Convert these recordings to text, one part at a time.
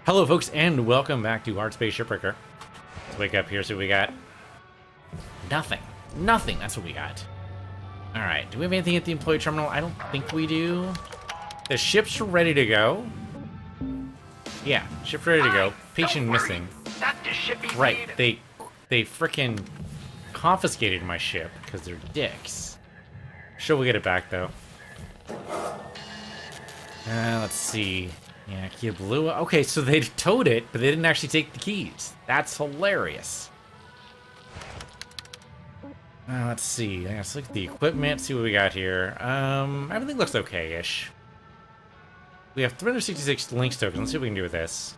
Hello, folks, and welcome back to Hardspace Shipbreaker. Let's wake up here, so we got nothing. Nothing, that's what we got. Alright, do we have anything at the employee terminal? I don't think we do. The ship's ready to go. Yeah, ship's ready to go. Patient missing. Right, they frickin' confiscated my ship because they're dicks. Sure, we'll get it back, though. Let's see. Yeah, key blew. Okay, so they towed it, but they didn't actually take the keys. That's hilarious. Let's see. Let's look at the equipment, see what we got here. Everything looks okay-ish. We have 366 links tokens. Let's see what we can do with this.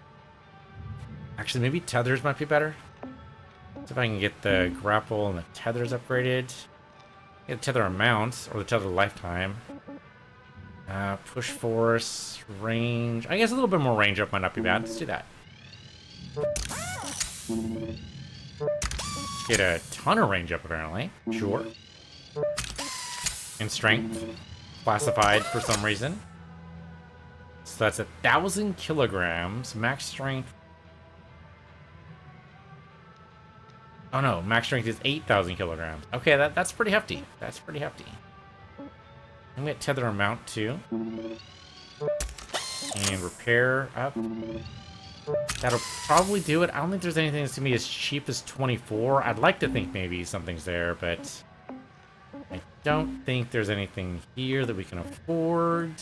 Actually, maybe tethers might be better. See if I can get the grapple and the tethers upgraded. Get the tether amount, or the tether lifetime. Push force, range. I guess a little bit more range up might not be bad. Let's do that. Get a ton of range up, apparently. Sure. And strength. Classified for some reason. So that's 1,000 kilograms. Max strength. Oh no, max strength is 8,000 kilograms. Okay, that's pretty hefty. That's pretty hefty. I'm gonna tether amount too. And repair up. That'll probably do it. I don't think there's anything that's gonna be as cheap as 24. I'd like to think maybe something's there, but I don't think there's anything here that we can afford.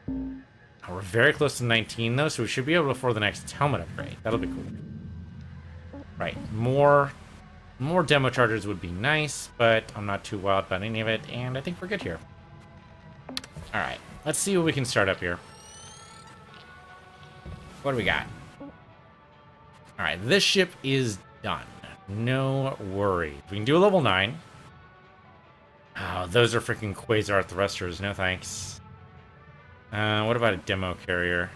Oh, we're very close to 19 though, so we should be able to afford the next helmet upgrade. That'll be cool. Right, more demo chargers would be nice, but I'm not too wild about any of it, and I think we're good here. Alright, let's see what we can start up here. What do we got? Alright, this ship is done. No worry. We can do a level 9. Oh, those are freaking quasar thrusters. No thanks. What about a demo carrier?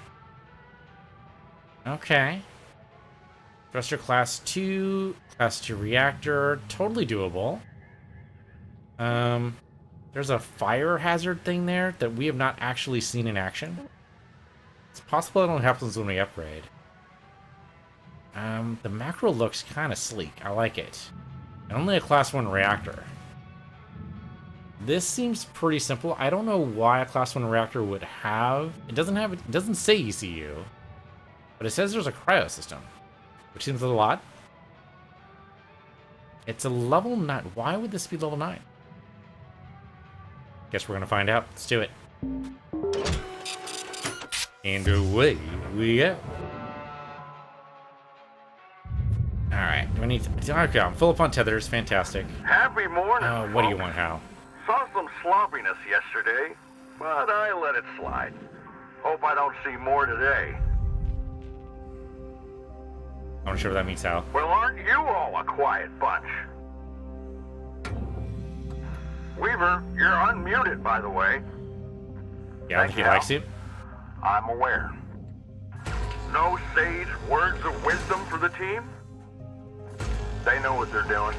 Okay. Thruster class 2, class 2 reactor, totally doable. There's a fire hazard thing there that we have not actually seen in action. It's possible it only happens when we upgrade. The macro looks kind of sleek. I like it. And only a class 1 reactor. This seems pretty simple. I don't know why a class 1 reactor would have... It doesn't say ECU, but it says there's a cryo system. Which seems a little odd. It's a level 9. Why would this be level 9? Guess we're gonna find out. Let's do it. And away we go. Alright, do I need to... Okay, I'm full up on tethers. Fantastic. Happy morning. What do you want, Hal? Saw some sloppiness yesterday, but I let it slide. Hope I don't see more today. I'm not sure what that means, Hal. Well, aren't you all a quiet bunch? Weaver, you're unmuted, by the way. Yeah, I think he likes you. I'm aware. No sage words of wisdom for the team? They know what they're doing.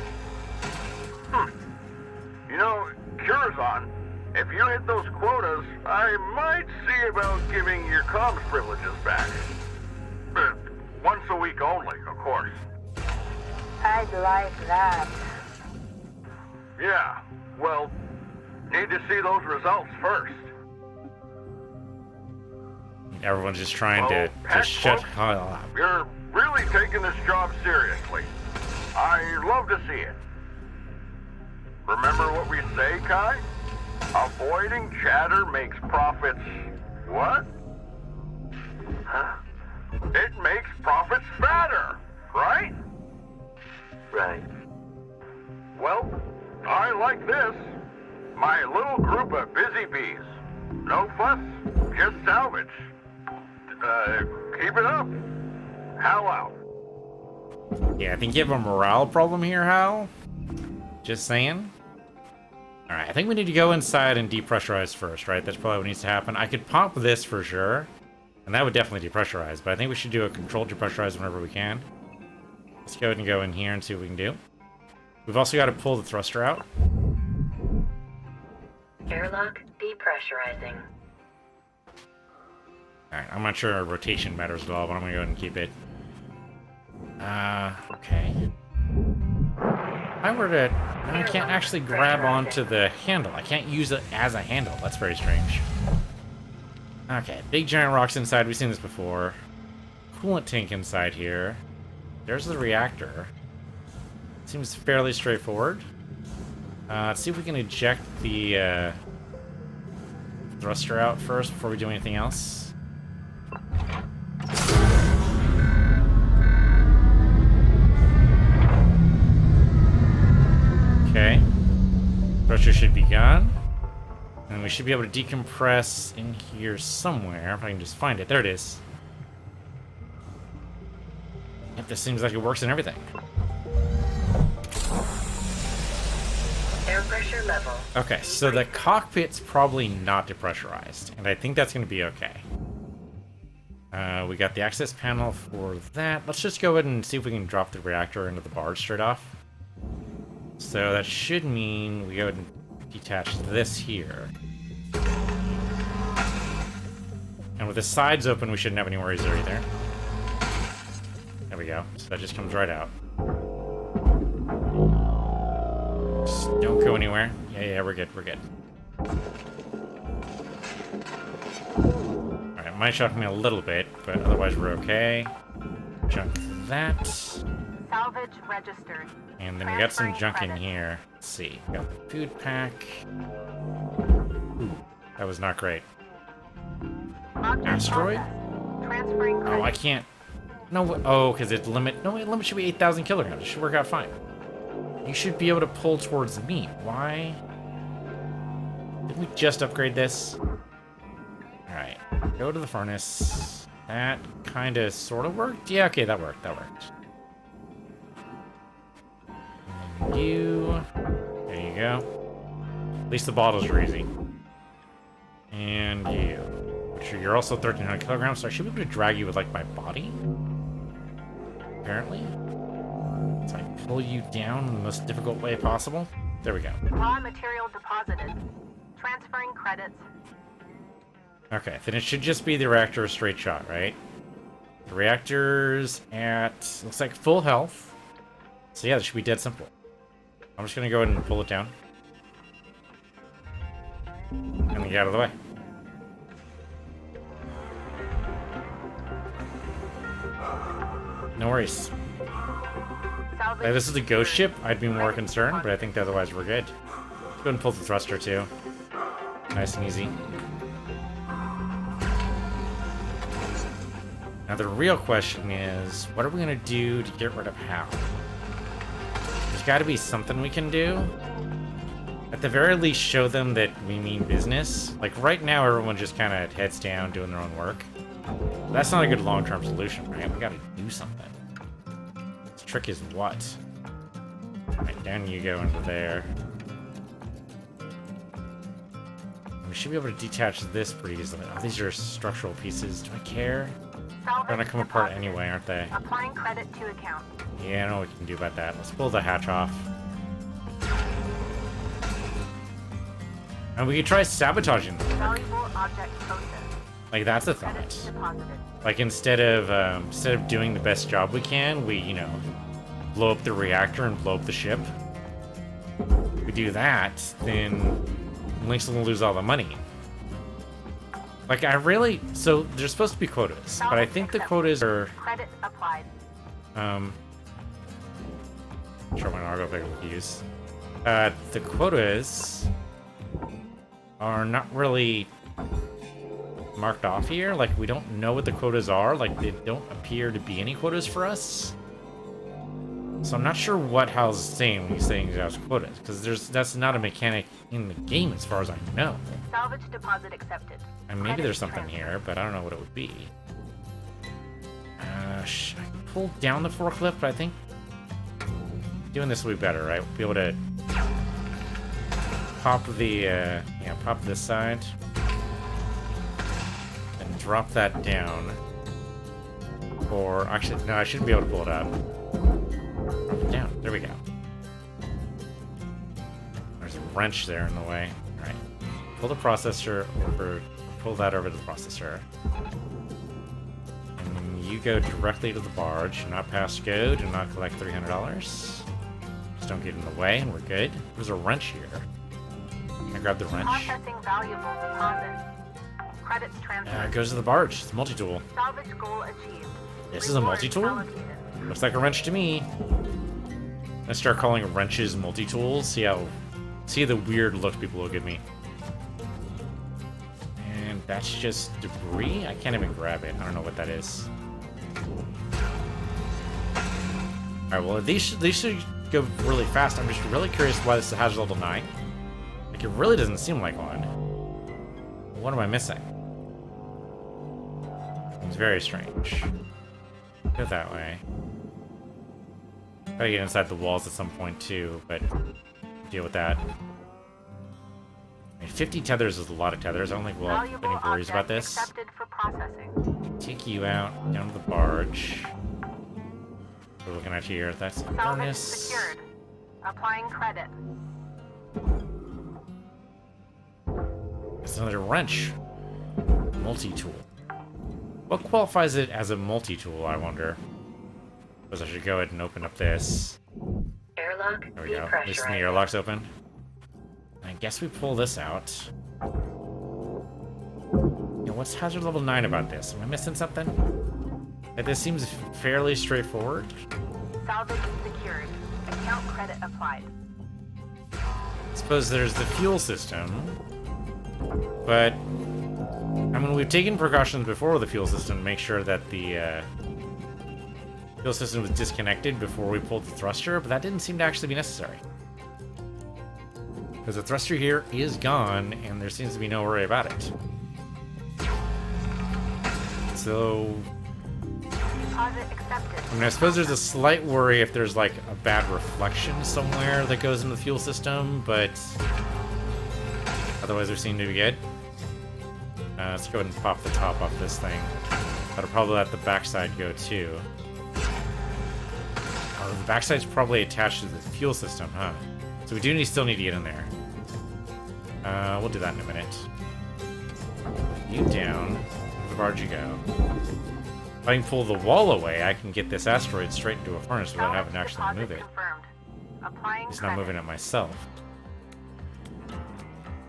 You know, Curazon, if you hit those quotas, I might see about giving your comms privileges back. But once a week only, of course. I'd like that. Yeah, well, need to see those results first. Everyone's just trying to shut up. You're really taking this job seriously. I love to see it. Remember what we say, Kai? Avoiding chatter makes profits... what? Huh? It makes profits fatter, right? Right. Well, I like this. My little group of busy bees. No fuss, just salvage. Keep it up. Hal out. Yeah, I think you have a morale problem here, Hal. Just saying. Alright, I think we need to go inside and depressurize first, right? That's probably what needs to happen. I could pump this for sure. And that would definitely depressurize, but I think we should do a controlled depressurize whenever we can. Let's go ahead and go in here and see what we can do. We've also got to pull the thruster out. Airlock depressurizing. Alright, I'm not sure rotation matters at all, but I'm gonna go ahead and keep it. Okay. If I were to... No, I can't actually grab onto the handle. I can't use it as a handle. That's very strange. Okay, big giant rocks inside. We've seen this before. Coolant tank inside here. There's the reactor. Seems fairly straightforward. Let's see if we can eject the thruster out first before we do anything else. Okay. Thruster should be gone. And we should be able to decompress in here somewhere, if I can just find it. There it is. Yep, this seems like it works in everything. Air pressure level. Okay, so the cockpit's probably not depressurized, and I think that's going to be okay. We got the access panel for that. Let's just go ahead and see if we can drop the reactor into the barge straight off. So that should mean we go ahead and detach this here. And with the sides open, we shouldn't have any worries there either. There we go. So that just comes right out. Just don't go anywhere. Yeah, we're good, we're good. Alright, might shock me a little bit, but otherwise we're okay. Junk that. Salvage registered. And then we got some junk in here. Let's see. We got the food pack. Ooh, that was not great. Asteroid? Transferring Oh, I can't. No, oh, because it limit. No, it limit should be 8,000 kilograms. It should work out fine. You should be able to pull towards me. Why? Did we just upgrade this? Alright. Go to the furnace. That kind of sort of worked? Yeah, okay, that worked. That worked. And you. There you go. At least the bottles are easy. And you. Sure, you're also 1,300 kilograms, so I should be able to drag you with, like, my body? Apparently. So I pull you down in the most difficult way possible. There we go. Raw material deposited. Transferring credits. Okay, then it should just be the reactor straight shot, right? The reactor's at, looks like full health. So yeah, this should be dead simple. I'm just gonna go ahead and pull it down. And then get out of the way. No worries. If this is a ghost ship, I'd be more concerned, but I think otherwise we're good. Go ahead and pull the thruster too. Nice and easy. Now the real question is, what are we gonna do to get rid of Hal? There's gotta be something we can do. At the very least, show them that we mean business. Like right now, everyone just kind of heads down doing their own work. That's not a good long-term solution, right? We gotta do something. The trick is what? Alright, down you go into there. We should be able to detach this pretty easily. Oh, these are structural pieces. Do I care? They're gonna come apart anyway, aren't they? Applying credit to account. Yeah, I know what we can do about that. Let's pull the hatch off. And we could try sabotaging them. Valuable object processed. Like, that's a Credits thought. deposited. Like, instead of doing the best job we can, we, you know, blow up the reactor and blow up the ship. If we do that, then Link's gonna lose all the money. Like, I really... So, there's supposed to be quotas, but I think the quotas are... Credit applied. Sure, my I'll go use. The quotas are not really marked off here. Like, we don't know what the quotas are. Like, they don't appear to be any quotas for us. So I'm not sure what Hal's saying when he's saying he has quotas, because that's not a mechanic in the game as far as I know. Salvage deposit accepted. And maybe there's something here, but I don't know what it would be. I can pull down the forklift, but I think doing this will be better, right? We'll be able to pop the, pop this side. And drop that down. Or, actually, no, I shouldn't be able to pull it up. Drop it down. There we go. There's a wrench there in the way. Alright. Pull the processor over. Pull that over to the processor. you go directly to the barge. Do not pass go. Do not collect $300. Just don't get in the way, and we're good. There's a wrench here. Can I grab the wrench? Processing valuable deposit. Credits transferred. It goes to the barge. It's a multi-tool. Salvage goal achieved. This is a Rewards multi-tool? allocated. Looks like a wrench to me. Let's start calling wrenches multi-tools. See the weird look people will give me. And that's just debris? I can't even grab it. I don't know what that is. Alright, well, these should go really fast. I'm just really curious why this is hazard level 9. Like, it really doesn't seem like one. What am I missing? It's very strange. Go that way. Gotta get inside the walls at some point too, but deal with that. I mean, 50 tethers is a lot of tethers. I don't think we'll have any worries about this. Accepted for processing. Take you out, down to the barge. We're looking at here. That's the Salvage furnace. secured. Applying credit. That's another wrench. Multi-tool. What qualifies it as a multi-tool, I wonder? Suppose I should go ahead and open up this. Airlock There we go. At least the airlock's open. I guess we pull this out. Yeah, what's hazard level 9 about this? Am I missing something? Like, this seems fairly straightforward. Salvage secured. Account credit applied. I suppose there's the fuel system. But, I mean, we've taken precautions before with the fuel system to make sure that the fuel system was disconnected before we pulled the thruster, but that didn't seem to actually be necessary. Because the thruster here is gone, and there seems to be no worry about it. So, Deposit accepted. I mean, I suppose there's a slight worry if there's, like, a bad reflection somewhere that goes in the fuel system, but otherwise they seem to be good. Let's go ahead and pop the top off this thing. That'll probably let the backside go, too. Oh, the backside's probably attached to the fuel system, huh? So we do still need to get in there. We'll do that in a minute. You down. Where the barge you go. If I can pull the wall away, I can get this asteroid straight into a furnace without having to actually move it. Confirmed. Applying It's not credit. moving it myself.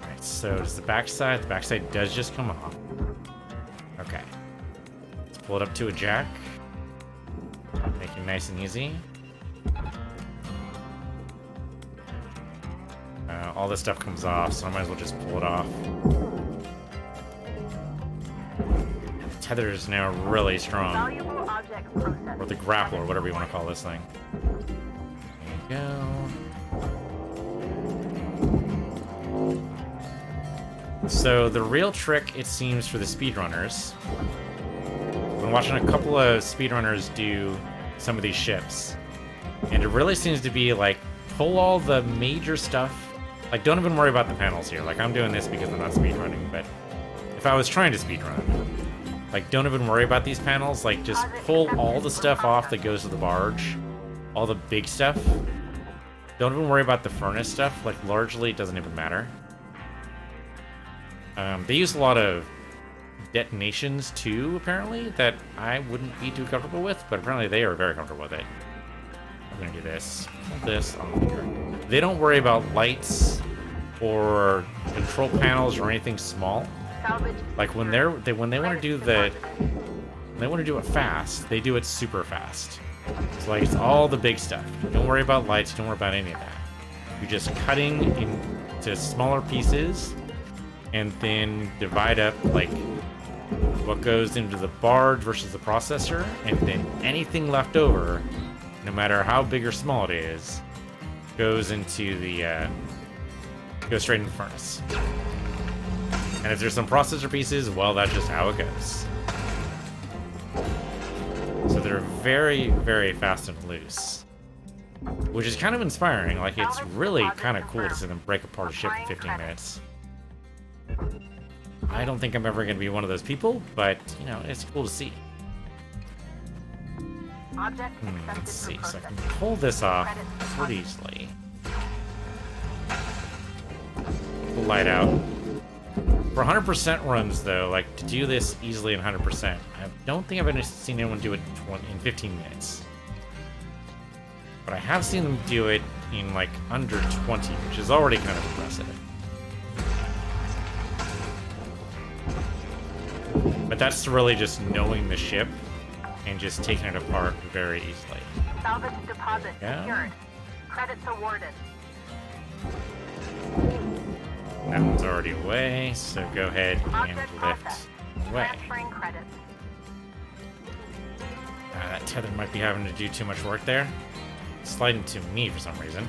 Alright, so does the backside? The backside does just come off. Okay. Let's pull it up to a jack. Make it nice and easy. All this stuff comes off, so I might as well just pull it off. The tether is now really strong. Valuable object processed. Or the grapple, or whatever you want to call this thing. There you go. So the real trick, it seems, for the speedrunners. I've been watching a couple of speedrunners do some of these ships. And it really seems to be like, pull all the major stuff. Like, don't even worry about the panels here. Like, I'm doing this because I'm not speedrunning, but if I was trying to speedrun, like, don't even worry about these panels. Like, just pull all the stuff off that goes to the barge. All the big stuff. Don't even worry about the furnace stuff. Like, largely, it doesn't even matter. They use a lot of detonations, too, apparently, that I wouldn't be too comfortable with, but apparently they are very comfortable with it. I'm gonna do this. Hold this on here. They don't worry about lights or control panels or anything small. Salvage Like when they want to do it fast, they do it super fast. So like it's all the big stuff. Don't worry about lights. Don't worry about any of that. You're just cutting into smaller pieces, and then divide up like what goes into the barge versus the processor, and then anything left over, no matter how big or small it is, goes into the goes straight in the furnace. And if there's some processor pieces, well, that's just how it goes. So they're very, very fast and loose, which is kind of inspiring. Like, it's really kind of cool to see them break apart a ship in 15 minutes. I don't think I'm ever going to be one of those people, but, you know, it's cool to see. Object accepted Let's see, for so I can processing. pull this off Credit pretty easily. The light out. For 100% runs, though, like, to do this easily in 100%, don't think I've seen anyone do it in 15 minutes. But I have seen them do it in like under 20, which is already kind of impressive. But that's really just knowing the ship and just taking it apart very easily. Salvage deposit Yeah. secured. Credits awarded. That one's already away, so go ahead Object and processed. lift away. Transferring credits. That tether might be having to do too much work there. It's sliding to me for some reason.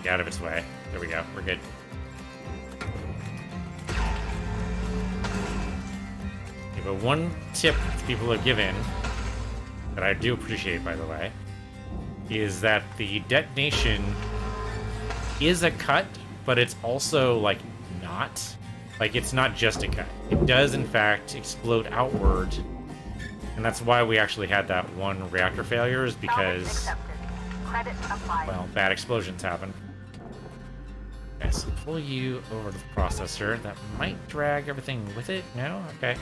Get out of its way. There we go. We're good. Okay, but one tip people have given, that I do appreciate, by the way, is that the detonation is a cut, but it's also, like, not. Like, it's not just a cut. It does, in fact, explode outward. And that's why we actually had that one reactor failure, is because, Accepted. Credits applied. well, bad explosions happen. Okay, so pull you over to the processor. That might drag everything with it. No? Okay.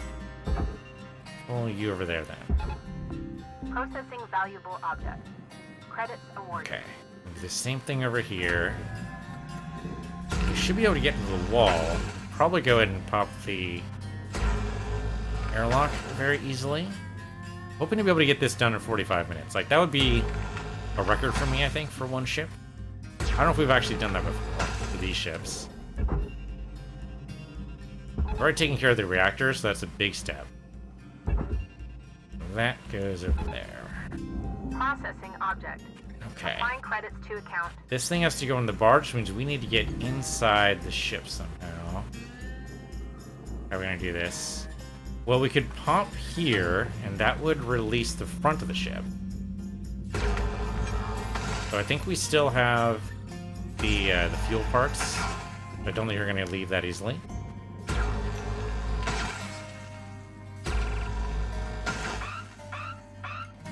Pull you over there, then. Processing valuable object. Credits awarded. Okay. Do the same thing over here. We should be able to get into the wall. Probably go ahead and pop the airlock very easily. Hoping to be able to get this done in 45 minutes. Like, that would be a record for me, I think, for one ship. I don't know if we've actually done that before for these ships. We've already taken care of the reactor, so that's a big step. That goes over there. Processing object. Okay. Applying credits to account. This thing has to go in the barge, which means we need to get inside the ship somehow. How are we gonna do this? Well, we could pop here, and that would release the front of the ship. So I think we still have the fuel parts. I don't think you're gonna leave that easily.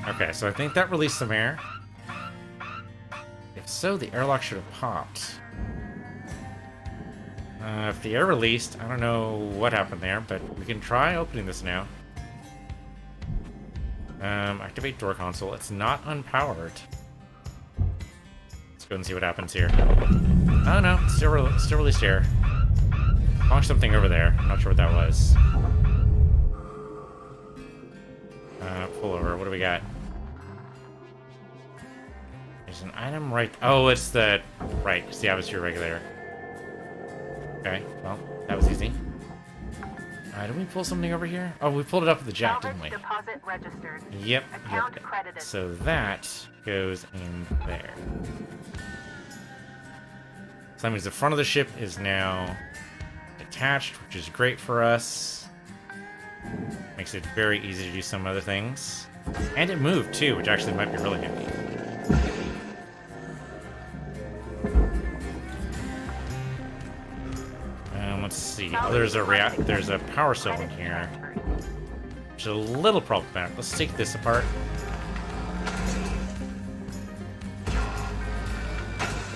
Okay, so I think that released some air. If so, the airlock should have popped. If the air released, I don't know what happened there, but we can try opening this now. Activate door console. It's not unpowered. Let's go and see what happens here. Oh no, still released air. Launch something over there. I'm not sure what that was. Pull over. What do we got? There's an item right... Oh, it's the... Right, it's the atmosphere regulator. Okay, well, that was easy. Did we pull something over here? Oh, we pulled it up with the jack, didn't we? Deposit registered. Yep, Account yep. credited. So that goes in there. So that means the front of the ship is now detached, which is great for us. Makes it very easy to do some other things. And it moved, too, which actually might be really handy. Let's see. Oh, there's a power cell in here, which is a little problematic. Let's take this apart.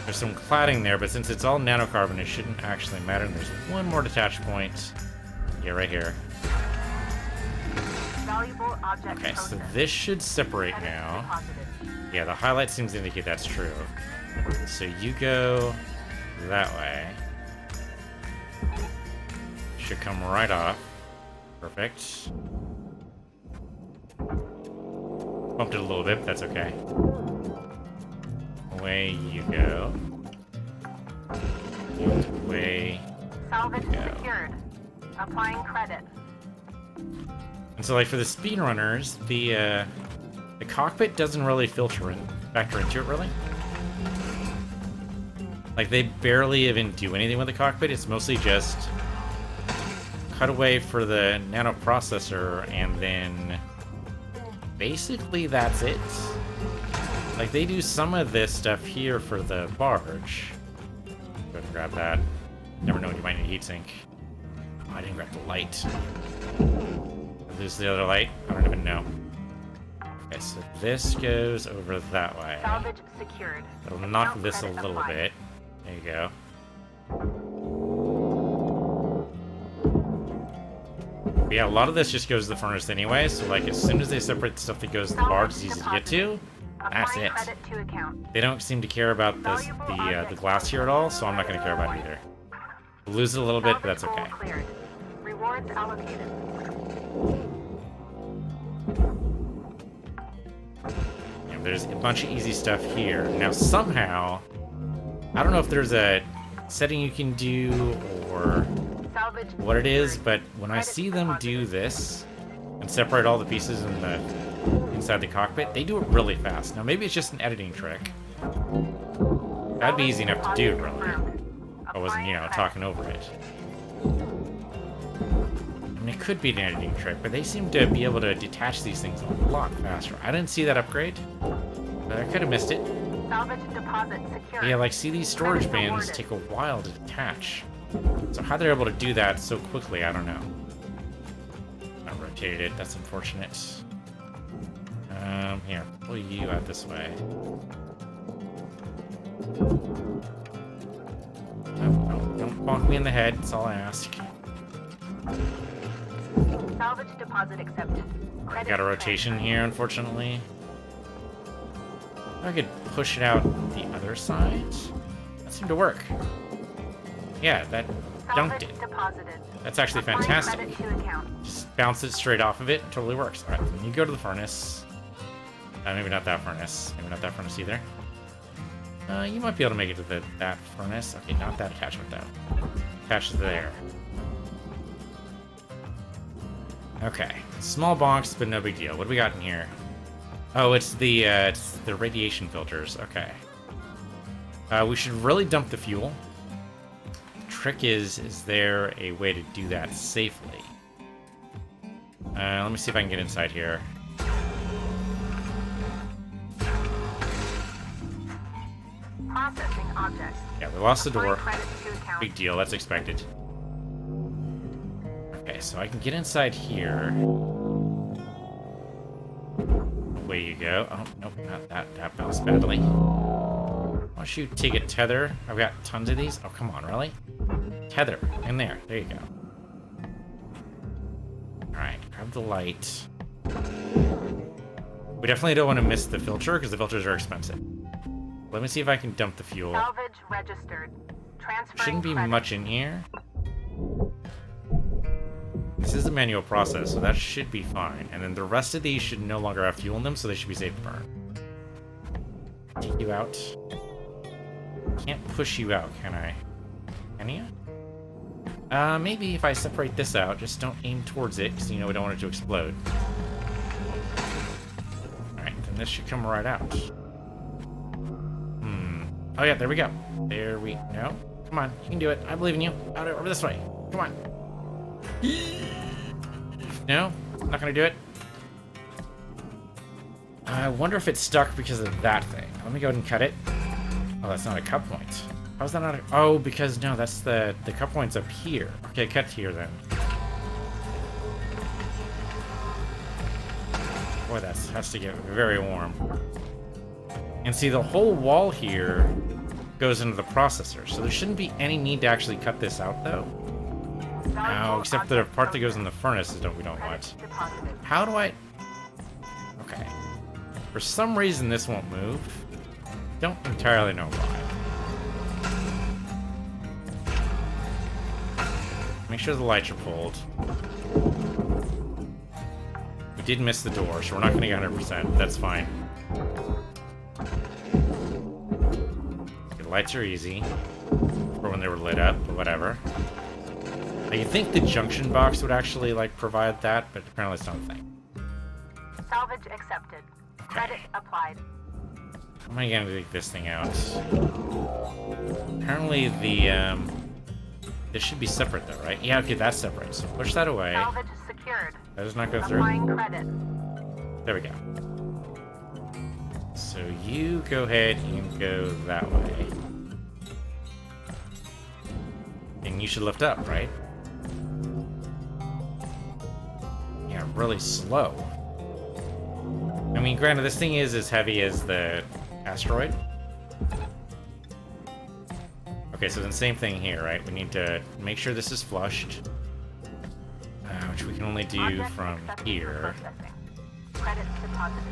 There's some cladding there, but since it's all nanocarbon, it shouldn't actually matter. And there's one more detach point. Yeah, right here. Valuable object Okay, so processed. this should separate Credits now. deposited. Yeah, the highlight seems to indicate that's true. So you go that way. Should come right off. Perfect. Bumped it a little bit, but that's okay. Away you go. And away. Salvage Go. secured. Applying credit. And so, like, for the speedrunners, the cockpit doesn't really factor into it, really. Like, they barely even do anything with the cockpit. It's mostly just cutaway for the nano processor, and then basically that's it. Like, they do some of this stuff here for the barge. Go ahead and grab that. Never know when you might need a heatsink. Oh, I didn't grab the light. Lose the other light? I don't even know. Okay, so this goes over that way. Salvage secured. It'll knock Account this a credit little applied. bit. There you go. Be yeah, a lot of this just goes to the furnace anyway, so like as soon as they separate the stuff that goes to the barge, it's easy to get to. That's it. Credit to account. They don't seem to care about the glass here at all, so I'm not going to care about it either. We'll lose it a little bit, but that's okay. Cleared. Rewards allocated. Yeah, there's a bunch of easy stuff here. Now somehow, I don't know if there's a setting you can do or Salvage what it is, secured. but when I see them do this and separate all the pieces in the inside the cockpit, they do it really fast. Now maybe it's just an editing trick. That'd be easy enough to do, really. I wasn't, you know, talking over it. I mean, it could be an editing trick, but they seem to be able to detach these things a lot faster. I didn't see that upgrade, but I could have missed it. Salvage deposit secured. Yeah, like, see, these storage bins take a while to detach. So how they're able to do that so quickly, I don't know. I rotated it, that's unfortunate. Here, pull you out this way. Oh, don't bonk me in the head, that's all I ask. Salvage deposit accepted. I got a rotation here, unfortunately. I could push it out the other side. That seemed to work. Yeah, that dunked it. Deposited. That's actually Applying fantastic. credit to account. Just bounce it straight off of it. It totally works. Alright, then you go to the furnace. Maybe not that furnace. Maybe not that furnace either. You might be able to make it to that furnace. Okay, not that attachment though. Attaches there. Okay. Small box, but no big deal. What do we got in here? Oh, it's the radiation filters. Okay. We should really dump the fuel. Trick is there a way to do that safely? Let me see if I can get inside here. Processing object. Yeah, we lost the Applying door. credit to account. Big deal, that's expected. Okay, so I can get inside here. Away you go. Oh, nope, not that. That bounced badly. Why don't you take a tether? I've got tons of these. Oh, come on, really? Tether. In there. There you go. Alright, grab the light. We definitely don't want to miss the filter, because the filters are expensive. Let me see if I can dump the fuel. Salvage registered. Transferring Shouldn't be credit. much in here. This is a manual process, so that should be fine. And then the rest of these should no longer have fuel in them, so they should be safe to burn. Take you out. Can't push you out, can I? Can you? Maybe if I separate this out, just don't aim towards it, because you know we don't want it to explode. Alright, then this should come right out. Oh yeah, there we go. There we go. Come on, you can do it. I believe in you. Out over this way. Come on. No? Not gonna do it? I wonder if it's stuck because of that thing. Let me go ahead and cut it. Oh, that's not a cut point. How's that not a... Oh, because no, that's the cut point's up here. Okay, cut here then. Boy, that has to get very warm. And see, the whole wall here goes into the processor, so there shouldn't be any need to actually cut this out, though. No, except for the part that goes in the furnace is what we don't want. How do I... Okay. For some reason, this won't move. Don't entirely know why. Make sure the lights are pulled. We did miss the door, so we're not going to get 100%. That's fine. The lights are easy. For when they were lit up, but whatever. Now, you'd think the junction box would actually, like, provide that, but apparently it's not a thing. Salvage accepted. Credit applied. How am I going to take this thing out? Apparently the, this should be separate though, right? Yeah, okay, that's separate. So push that away. Salvage secured. That does not go through. Applying credit. There we go. So you go ahead and go that way. And you should lift up, right? Yeah, really slow. I mean, granted, this thing is as heavy as the asteroid. Okay, so then same thing here, right? We need to make sure this is flushed. Which we can only do Object from accepted for here. processing. Credits deposited.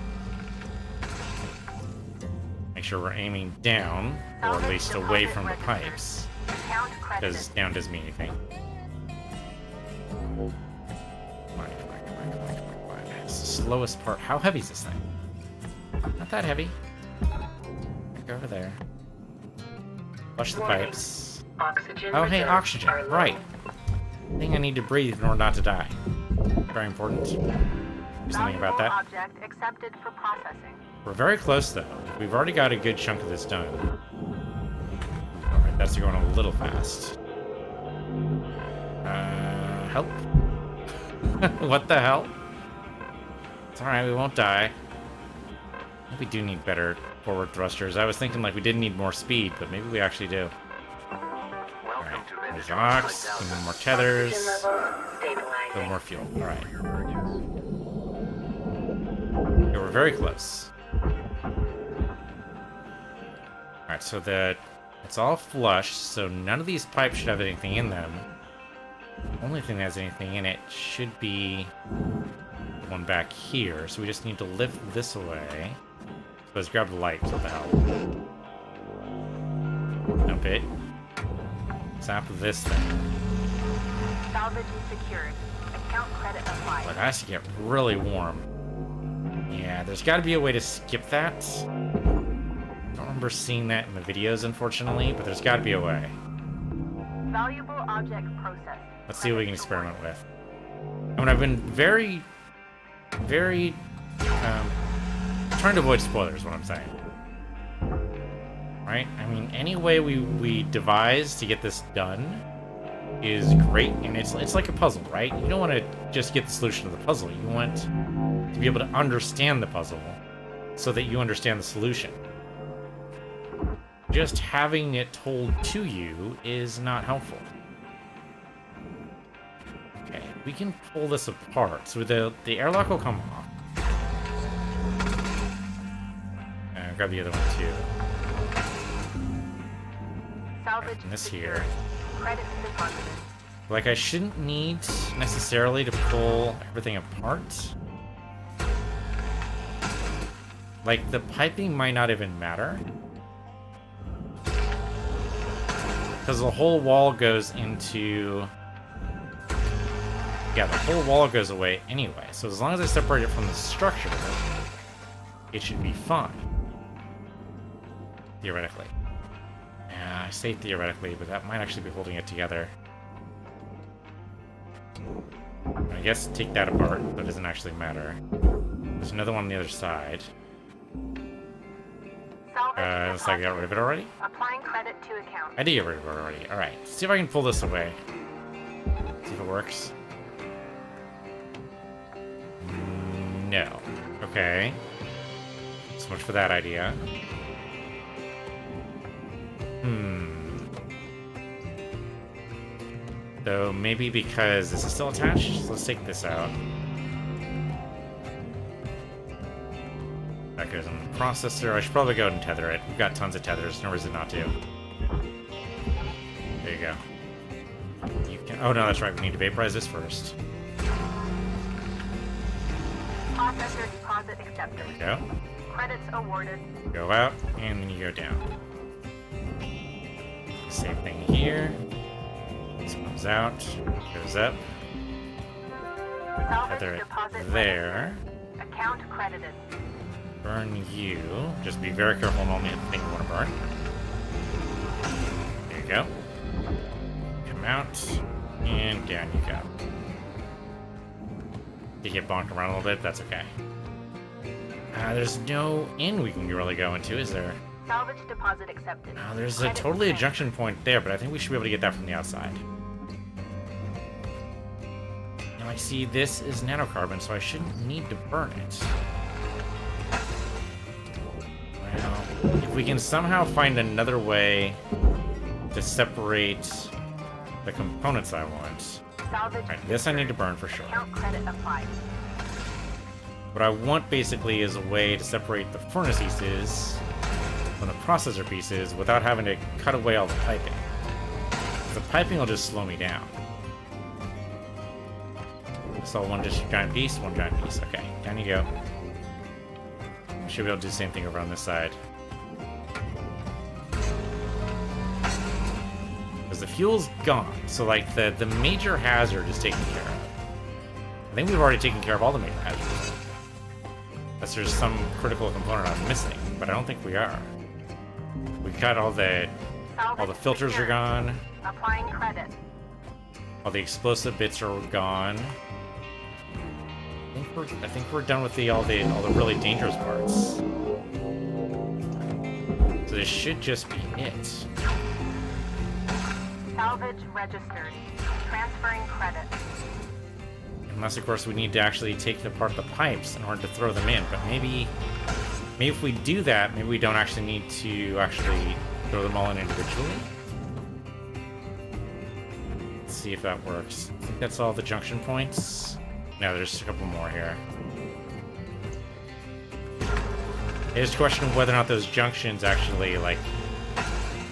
Make sure we're aiming down, or at least away from the pipes, Account credited. because down doesn't mean anything. Come on, come on, come on, come on, come on, come on. It's the slowest part. How heavy is this thing? Not that heavy. Go over there. Flush the Warning. pipes. Oxygen Oh, hey, reserves oxygen. are low. Right. Thing I need to breathe in order not to die. Very important. Do something about that. Object accepted for processing. We're very close, though. We've already got a good chunk of this done. Alright, that's going a little fast. Help? What the hell? It's alright, we won't die. I think we do need better forward thrusters. I was thinking like we didn't need more speed, but maybe we actually do. Welcome to There's Vintage ox, Upside some Down. more tethers, Oxygen level a little stabilizing. more fuel. Alright. For your purchase. Okay, we're very close. Alright, so it's all flush, so none of these pipes should have anything in them. The only thing that has anything in it should be the one back here, so we just need to lift this away. So let's grab the light, what the hell. Dump it. Zap this thing. Salvage secured. Account credit applied. But it has to get really warm. Yeah, there's got to be a way to skip that. I don't remember seeing that in the videos, unfortunately, but there's got to be a way. Valuable object processed. Let's see what we can experiment with. I mean, I've been very trying to avoid spoilers, what I'm saying. Right? I mean, any way we devise to get this done is great, and it's like a puzzle, right? You don't want to just get the solution to the puzzle. You want to be able to understand the puzzle so that you understand the solution. Just having it told to you is not helpful. Okay, we can pull this apart. So the airlock will come off. Grab the other one too. Salvage And this secured. here. Credits deposited. Like, I shouldn't need necessarily to pull everything apart. Like, the piping might not even matter. Because the whole wall goes into... Yeah, the whole wall goes away anyway. So as long as I separate it from the structure, it should be fine. Theoretically. Yeah, I say theoretically, but that might actually be holding it together. I guess take that apart, but it doesn't actually matter. There's another one on the other side. Salvage Looks like I got rid of it already? Applying credit to account. I did get rid of it already. Alright, see if I can pull this away. See if it works. No. Okay. So much for that idea. Though maybe because this is still attached, so let's take this out. That goes in the processor. I should probably go and tether it. We've got tons of tethers, no reason not to. There you go. You can. Oh no, that's right. We need to vaporize this first. Processor deposit accepted. There we go. Credits awarded. Go out, and then you go down. Same thing here. This comes out, goes up. Salvage Tether it deposit there. registered. Account credited. Burn you. Just be very careful on the thing you want to burn. There you go. Come out, and down you go. You get bonked around a little bit, that's okay. There's no inn we can really go into, is there? Salvage deposit accepted. There's Credits totally a sent. junction junction point there, but I think we should be able to get that from the outside. Now I see this is nanocarbon, so I shouldn't need to burn it. Well, if we can somehow find another way to separate the components I want. Salvage Alright, this I need to burn for sure. account credit applied. What I want basically is a way to separate the furnace pieces from the processor pieces without having to cut away all the piping. The piping will just slow me down. So one just giant piece, one giant piece. Okay, down you go. Should be able to do the same thing over on this side. Because the fuel's gone, so like the major hazard is taken care of. I think we've already taken care of all the major hazards. Unless there's some critical component I'm missing, but I don't think we are. We got all the filters are gone. Applying credit. All the explosive bits are gone. I think we're done with all the really dangerous parts. So this should just be it. Salvage registered. Transferring credit. Unless, of course, we need to actually take apart the pipes in order to throw them in. But maybe if we do that, maybe we don't actually need to actually throw them all in individually. Let's see if that works. I think that's all the junction points. No, there's a couple more here. It's a question of whether or not those junctions actually, like,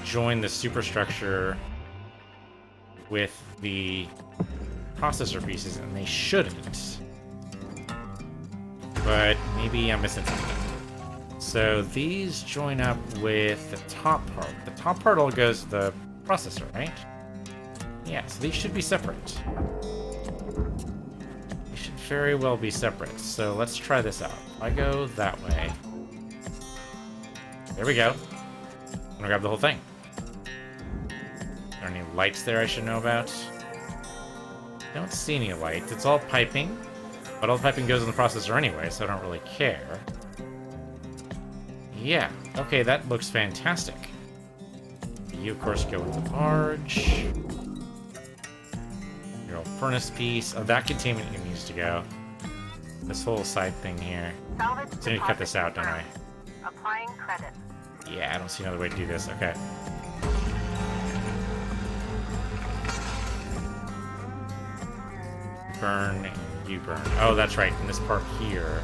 join the superstructure with the processor pieces, and they shouldn't. But maybe I'm missing something. So these join up with the top part. The top part all goes to the processor, right? Yeah, so these should be separate. They should very well be separate. So let's try this out. I go that way. There we go. I'm gonna grab the whole thing. Are there any lights there I should know about? Don't see any lights. It's all piping. But all the piping goes in the processor anyway, so I don't really care. Yeah, okay, that looks fantastic. You, of course, go in the barge. Your old furnace piece. Oh, that containment unit needs to go. This whole side thing here. Salvage So I need to cut this out, don't I? Applying credit. Yeah, I don't see another way to do this. Okay. Burn and you burn. Oh, that's right. And this part here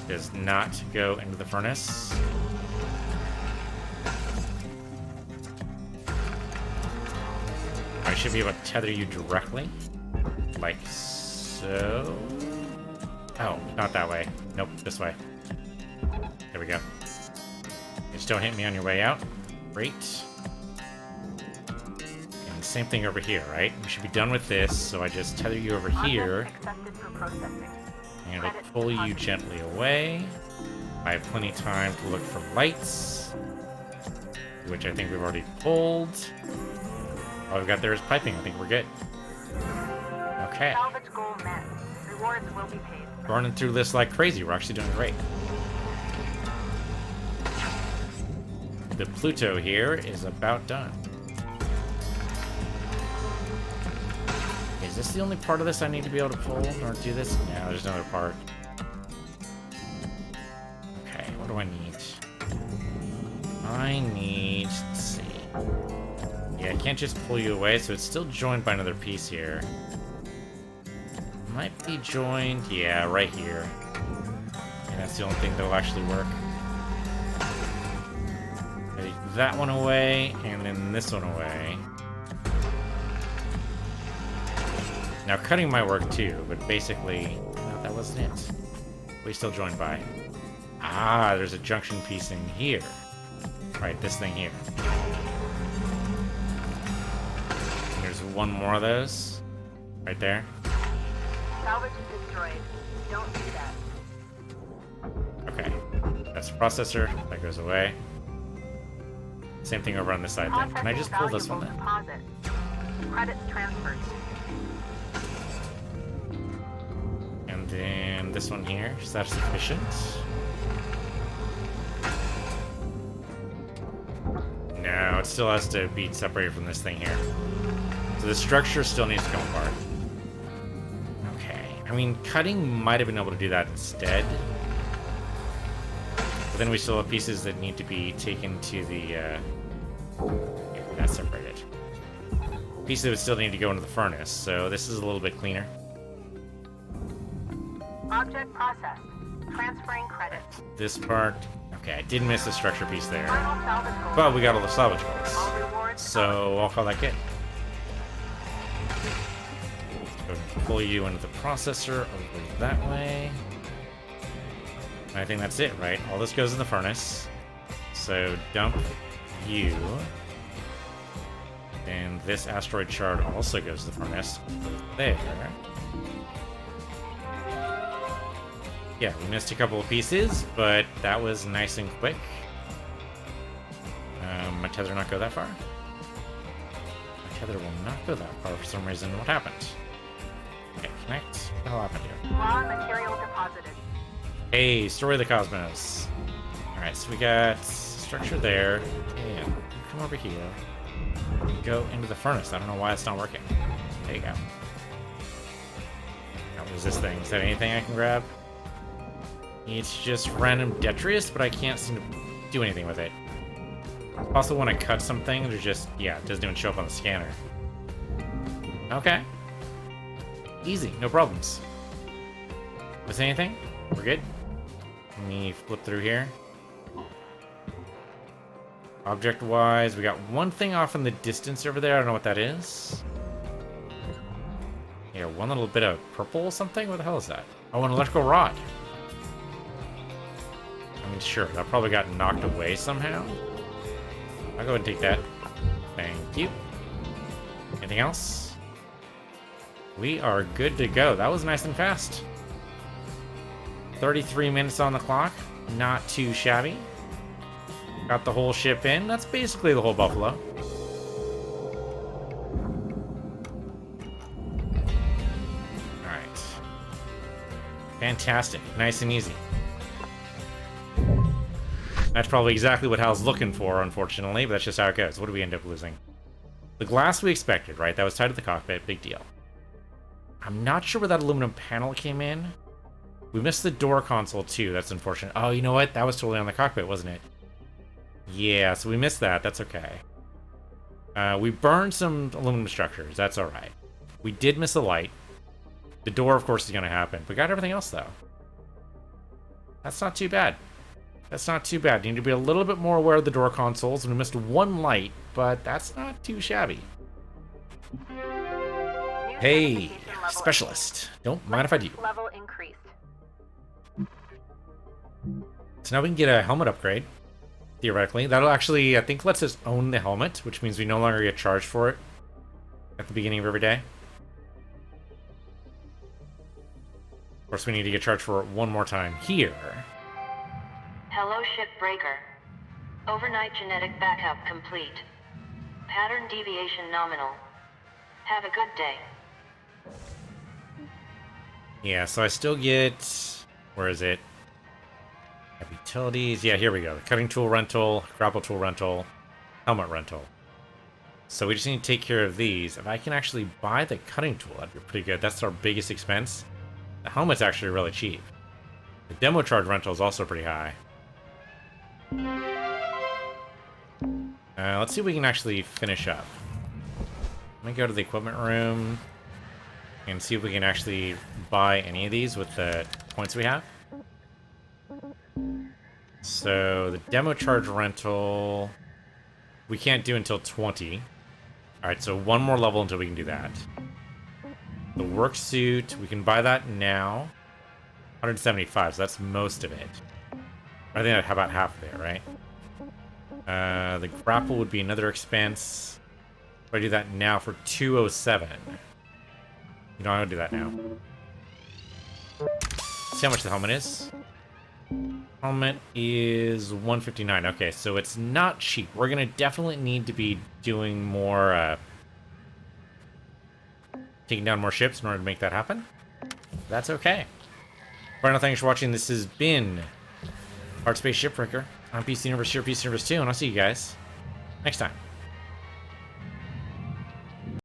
does not go into the furnace. I should be able to tether you directly. Like so. Oh, not that way. Nope, this way. There we go. Just don't hit me on your way out. Great. And same thing over here, right? We should be done with this, so I just tether you over here. Accepted for processing. And I pull you gently away. I have plenty of time to look for lights, which I think we've already pulled. All we've got there is piping. I think we're good. Okay. Salvage goal met. Rewards will be paid. Burning through this like crazy. We're actually doing great. The Pluto here is about done. Is this the only part of this I need to be able to pull or do this? No, there's another part. Okay, what do I need? I need, let's see. Yeah, I can't just pull you away, so it's still joined by another piece here. Might be joined, yeah, right here. And that's the only thing that'll actually work. Take that one away, and then this one away. Now, cutting might work too, but basically, no, that wasn't it. We still joined by. Ah, there's a junction piece in here. Right, this thing here. And there's one more of those. Right there. Salvage destroyed. Don't do that. Okay. That's the processor. That goes away. Same thing over on this side then. Can I just pull this one then? Deposit. Credits transferred. And then this one here. Is that sufficient? No, it still has to be separated from this thing here. So the structure still needs to come apart. Okay. I mean, cutting might have been able to do that instead. But then we still have pieces that need to be taken to the, yeah, that's separated. Pieces that would still need to go into the furnace, so this is a little bit cleaner. Object processed. Transferring credit. This part, okay, I did miss the structure piece there. Final salvage goal. But we got all the salvage goals. All rewards. So I'll call that good. Go pull you into the processor over that way. And I think that's it, right? All this goes in the furnace. So dump you. And this asteroid shard also goes to the furnace. There. Yeah, we missed a couple of pieces, but that was nice and quick. My tether not go that far? My tether will not go that far for some reason. What happened? Okay, connect. What the hell happened here? Raw material deposited. Hey, Story of the Cosmos. Alright, so we got structure there. And you come over here. Go into the furnace. I don't know why it's not working. There you go. Now, what is this thing? Is that anything I can grab? It's just random detritus, but I can't seem to do anything with it. Also, when I cut something, there's just, yeah, it doesn't even show up on the scanner. Okay. Easy, no problems. Miss anything? We're good? Let me flip through here. Object-wise, we got one thing off in the distance over there. I don't know what that is. Yeah, one little bit of purple or something? What the hell is that? Oh, an electrical rod. I mean, sure, that probably got knocked away somehow. I'll go ahead and take that. Thank you. Anything else? We are good to go. That was nice and fast. 33 minutes on the clock. Not too shabby. Got the whole ship in. That's basically the whole Buffalo. Alright. Fantastic. Nice and easy. That's probably exactly what Hal's looking for, unfortunately, but that's just how it goes. What do we end up losing? The glass we expected, right? That was tied to the cockpit. Big deal. I'm not sure where that aluminum panel came in. We missed the door console, too. That's unfortunate. Oh, you know what? That was totally on the cockpit, wasn't it? Yeah, so we missed that. That's okay. We burned some aluminum structures. That's all right. We did miss a light. The door, of course, is going to happen. We got everything else, though. That's not too bad. That's not too bad. You need to be a little bit more aware of the door consoles. We missed one light, but that's not too shabby. Hey, specialist. Don't mind if I do. Level increased. So now we can get a helmet upgrade. Theoretically. That'll actually, I think, lets us own the helmet, which means we no longer get charged for it at the beginning of every day. Of course, we need to get charged for it one more time here. Hello, Shipbreaker. Overnight genetic backup complete. Pattern deviation nominal. Have a good day. Yeah, so I still get... Where is it? Utilities. Yeah, here we go. The cutting tool rental, grapple tool rental, helmet rental. So we just need to take care of these. If I can actually buy the cutting tool, that'd be pretty good. That's our biggest expense. The helmet's actually really cheap. The demo charge rental is also pretty high. Let's see if we can actually finish up. Let me go to the equipment room and see if we can actually buy any of these with the points we have. So the demo charge rental we can't do until 20. Alright, so one more level until we can do that. The work suit, we can buy that now. 175, so that's most of it. I think how about half of it, right? The grapple would be another expense. If I do that now for 207. You know, I'm gonna do that now. See how much the helmet is. Helmet is 159. Okay, so it's not cheap. We're gonna definitely need to be doing more, taking down more ships in order to make that happen. That's okay. Right now, thanks for watching. This has been Hardspace Shipbreaker on PC Universe, your PC Universe 2, and I'll see you guys next time.